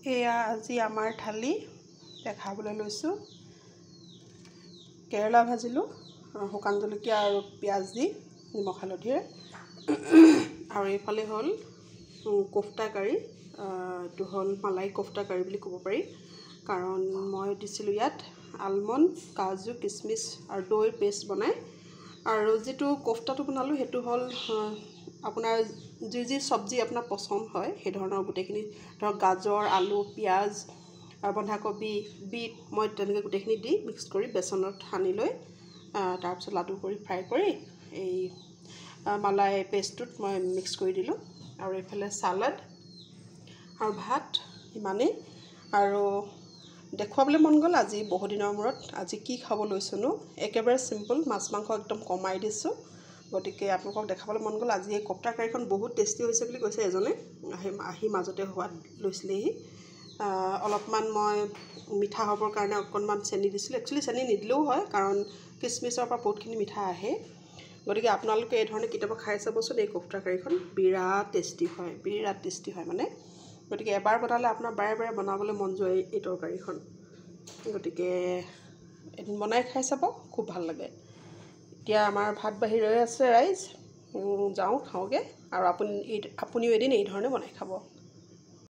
এয়া আজি আমাৰ থালি দেখাবলৈ লৈছোঁ। কেৰেলা ভাজিলোঁ শুকান জলকীয়া আৰু পিঁয়াজ দি নিমখ হালধিৰে। আৰু এইফালে হ'ল কোফটা কাৰী। এইটো হ'ল মালাই কোফটা কাৰী বুলি ক'ব পাৰি, কাৰণ মই দিছিলোঁ ইয়াত আলমণ্ড, কাজু, কিচমিচ আৰু দৈ পেষ্ট বনাই। আৰু যিটো কোফটাটো বনালোঁ সেইটো হ'ল আপোনাৰ যি চব্জি আপোনাৰ পচন্দ হয় সেই ধৰণৰ গোটেইখিনি, ধৰক গাজৰ, আলু, পিঁয়াজ, বন্ধাকবি, বিট, মই তেনেকৈ গোটেইখিনি দি মিক্স কৰি বেচনত সানি লৈ তাৰপিছত লাডু কৰি ফ্ৰাই কৰি এই মালাই পেষ্টটোত মই মিক্স কৰি দিলোঁ। আৰু এইফালে চালাড আৰু ভাত, ইমানেই। আৰু দেখুৱাবলৈ মন গ'ল আজি বহুদিনৰ মূৰত আজি কি খাব লৈছোঁনো। একেবাৰে চিম্পল, মাছ মাংস একদম কমাই দিছোঁ, গতিকে আপোনালোকক দেখাবলৈ মন গ'ল। আজি এই কোফটা কাৰীখন বহুত টেষ্টি হৈছে বুলি কৈছে এজনে, আহি মাজতে সোৱাদ লৈছিলেহি। অলপমান মই মিঠা হ'বৰ কাৰণে অকণমান চেনি দিছিলোঁ। একচুৱেলি চেনি নিদিলেও হয়, কাৰণ কিচমিচৰ পৰা বহুতখিনি মিঠা আহে। গতিকে আপোনালোকে এই ধৰণে কেতিয়াবা খাই চাবচোন। এই কোফটা কাৰীখন বিৰাট টেষ্টি হয়, বিৰাট টেষ্টি হয় মানে। গতিকে এবাৰ বনালে আপোনাৰ বাৰে বাৰে বনাবলৈ মন যোৱা এই তৰকাৰীখন। গতিকে এদিন বনাই খাই চাব, খুব ভাল লাগে। এতিয়া আমাৰ ভাত বাঢ়ি ৰৈ আছে ৰাইজ, যাওঁ খাওঁগৈ। আৰু আপুনিও এদিন এই ধৰণে বনাই খাব।